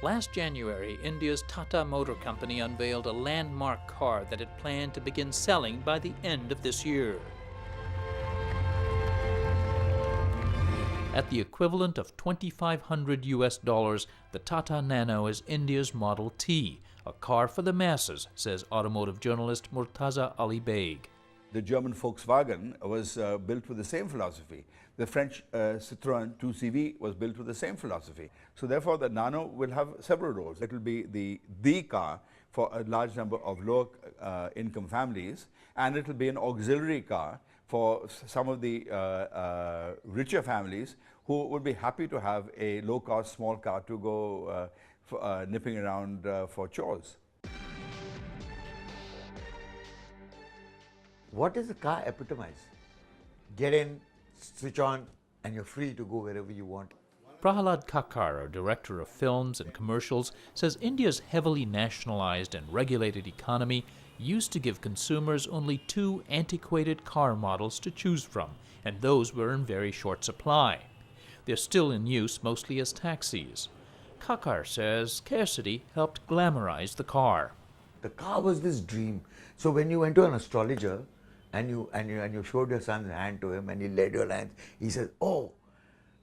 Last January, India's Tata Motor Company unveiled a landmark car that it planned to begin selling by the end of this year. At the equivalent of $2,500, the Tata Nano is India's Model T, a car for the masses, says automotive journalist Murtaza Ali Beg. The German Volkswagen was built with the same philosophy. The French Citroën 2CV was built with the same philosophy. So therefore, the Nano will have several roles. It will be the car for a large number of low income families, and it will be an auxiliary car for some of the richer families who would be happy to have a low-cost small car to go nipping around for chores. What does the car epitomize? Get in, switch on, and you're free to go wherever you want. Prahalad Kakar, a director of films and commercials, says India's heavily nationalized and regulated economy used to give consumers only two antiquated car models to choose from, and those were in very short supply. They're still in use mostly as taxis. Kakar says scarcity helped glamorize the car. The car was this dream. So when you went to an astrologer and you showed your son's hand to him and he led your hands, he says, oh,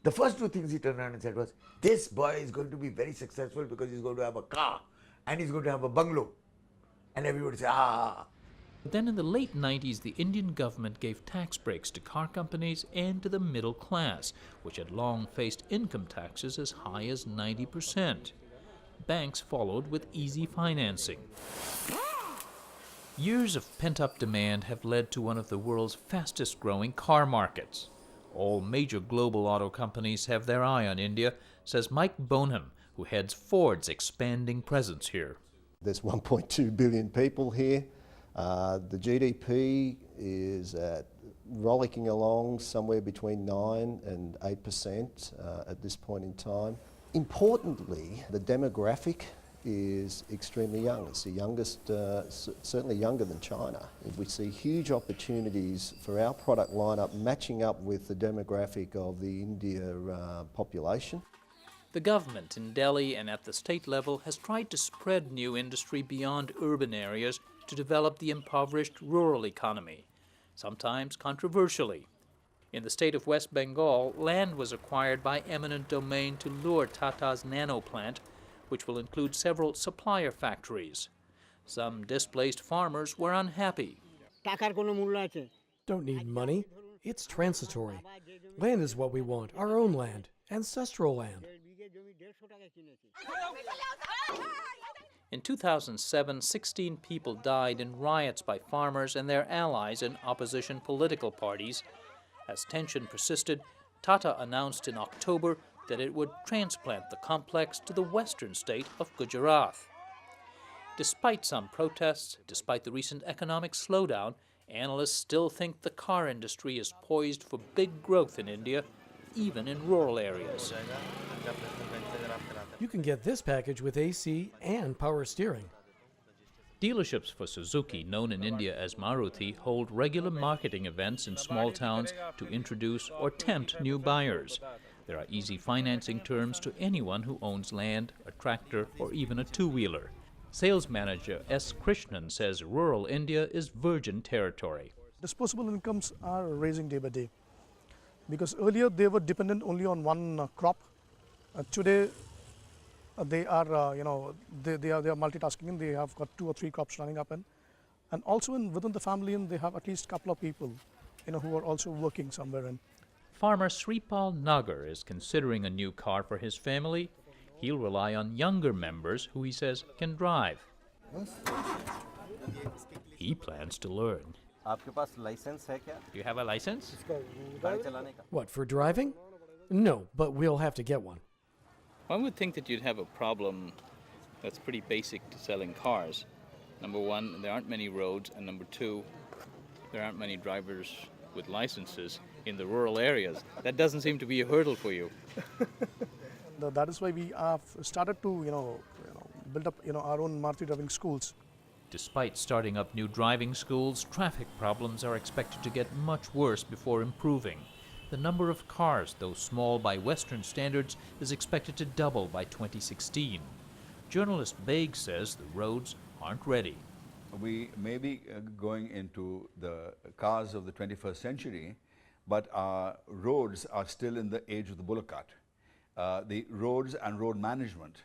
the first two things he turned around and said was, this boy is going to be very successful because he's going to have a car and he's going to have a bungalow. And everybody said, ah. But then in the late 90s, the Indian government gave tax breaks to car companies and to the middle class, which had long faced income taxes as high as 90%. Banks followed with easy financing. Years of pent-up demand have led to one of the world's fastest-growing car markets. All major global auto companies have their eye on India, says Mike Bonham, who heads Ford's expanding presence here. There's 1.2 billion people here. The GDP is rollicking along somewhere between 9 and 8% at this point in time. Importantly, the demographic is extremely young. It's the youngest, certainly younger than China. We see huge opportunities for our product lineup matching up with the demographic of the India population. The government in Delhi and at the state level has tried to spread new industry beyond urban areas to develop the impoverished rural economy, sometimes controversially. In the state of West Bengal, land was acquired by eminent domain to lure Tata's Nano plant, which will include several supplier factories. Some displaced farmers were unhappy. Don't need money. It's transitory. Land is what we want, our own land, ancestral land. In 2007, 16 people died in riots by farmers and their allies in opposition political parties. As tension persisted, Tata announced in October that it would transplant the complex to the western state of Gujarat. Despite some protests, despite the recent economic slowdown, analysts still think the car industry is poised for big growth in India, even in rural areas. You can get this package with AC and power steering. Dealerships for Suzuki, known in India as Maruti, hold regular marketing events in small towns to introduce or tempt new buyers. There are easy financing terms to anyone who owns land, a tractor, or even a two-wheeler. Sales manager S. Krishnan says rural India is virgin territory. Disposable incomes are rising day by day, because earlier they were dependent only on one crop. Today they are they are multitasking, and they have got 2 or 3 crops running up, and also within the family, and they have at least a couple of people who are also working somewhere. And farmer Sripal Nagar is considering a new car for his family. He'll rely on younger members who he says can drive. He plans to learn. Do you have a license? What, for driving? No, but we'll have to get one. One would think that you'd have a problem that's pretty basic to selling cars. Number one, there aren't many roads, and number two, there aren't many drivers with licenses in the rural areas. That doesn't seem to be a hurdle for you. that is why we have started to build up our own Maruti driving schools. Despite starting up new driving schools, traffic problems are expected to get much worse before improving. The number of cars, though small by Western standards, is expected to double by 2016. Journalist Baig says the roads aren't ready. We may be going into the cars of the 21st century, but our roads are still in the age of the bullock cart. The roads and road management,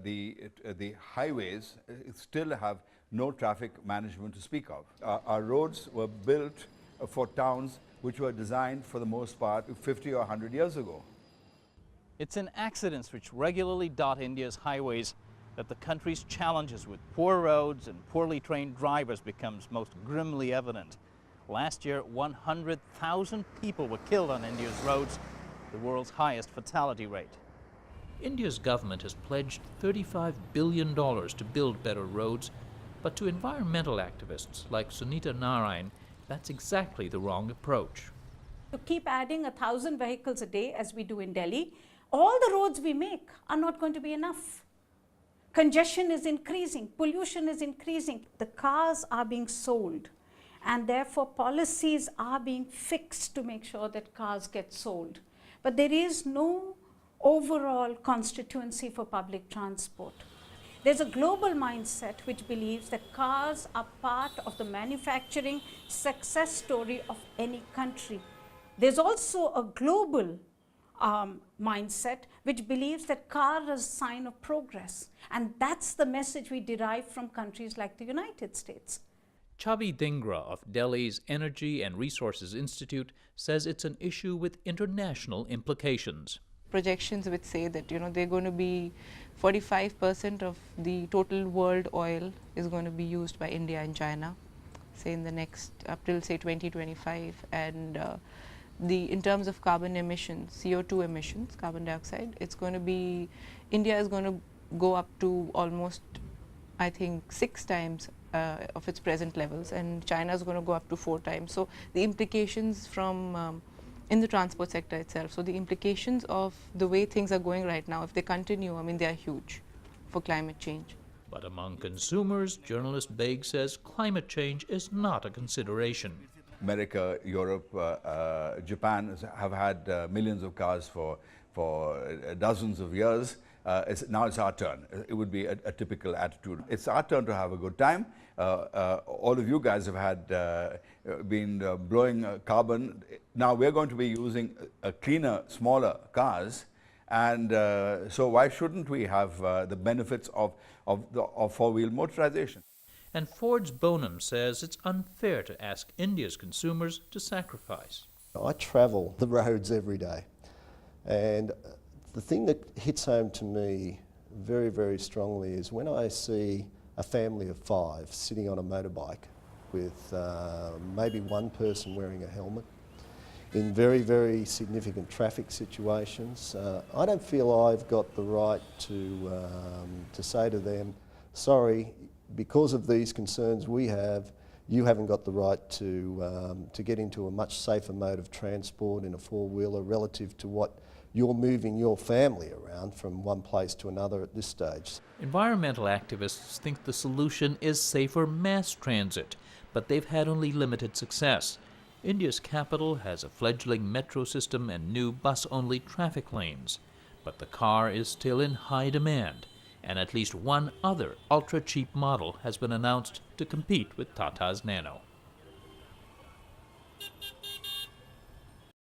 the highways still have no traffic management to speak of. Our roads were built for towns which were designed for the most part 50 or 100 years ago. It's in accidents which regularly dot India's highways that the country's challenges with poor roads and poorly trained drivers becomes most grimly evident. Last year, 100,000 people were killed on India's roads, the world's highest fatality rate. India's government has pledged $35 billion to build better roads, but to environmental activists like Sunita Narayan, that's exactly the wrong approach. To keep adding 1,000 vehicles a day, as we do in Delhi, all the roads we make are not going to be enough. Congestion is increasing, pollution is increasing. The cars are being sold, and therefore policies are being fixed to make sure that cars get sold. But there is no overall constituency for public transport. There's a global mindset which believes that cars are part of the manufacturing success story of any country. There's also a global mindset which believes that car is a sign of progress. And that's the message we derive from countries like the United States. Chavi Dhingra of Delhi's Energy and Resources Institute says it's an issue with international implications. Projections which say that they're going to be 45% of the total world oil is going to be used by India and China, say in the next up till say 2025, and in terms of carbon emissions, CO2 emissions, carbon dioxide, it's going to be India is going to go up to almost, I think, 6 times of its present levels, and China is going to go up to 4 times. So the implications from in the transport sector itself. So the implications of the way things are going right now, if they continue, I mean, they are huge for climate change. But among consumers, journalist Baig says climate change is not a consideration. America, Europe, Japan have had millions of cars for dozens of years. Now it's our turn. It would be a typical attitude. It's our turn to have a good time. All of you guys have had been blowing carbon. Now we're going to be using cleaner, smaller cars, and so why shouldn't we have the benefits of four-wheel motorization? And Ford's Bonham says it's unfair to ask India's consumers to sacrifice. I travel the roads every day, and the thing that hits home to me very, very strongly is when I see a family of 5 sitting on a motorbike with maybe one person wearing a helmet in very, very significant traffic situations. I don't feel I've got the right to say to them, sorry, because of these concerns we have, you haven't got the right to get into a much safer mode of transport in a four-wheeler relative to what you're moving your family around from one place to another at this stage. Environmental activists think the solution is safer mass transit, but they've had only limited success. India's capital has a fledgling metro system and new bus-only traffic lanes, but the car is still in high demand, and at least one other ultra-cheap model has been announced to compete with Tata's Nano.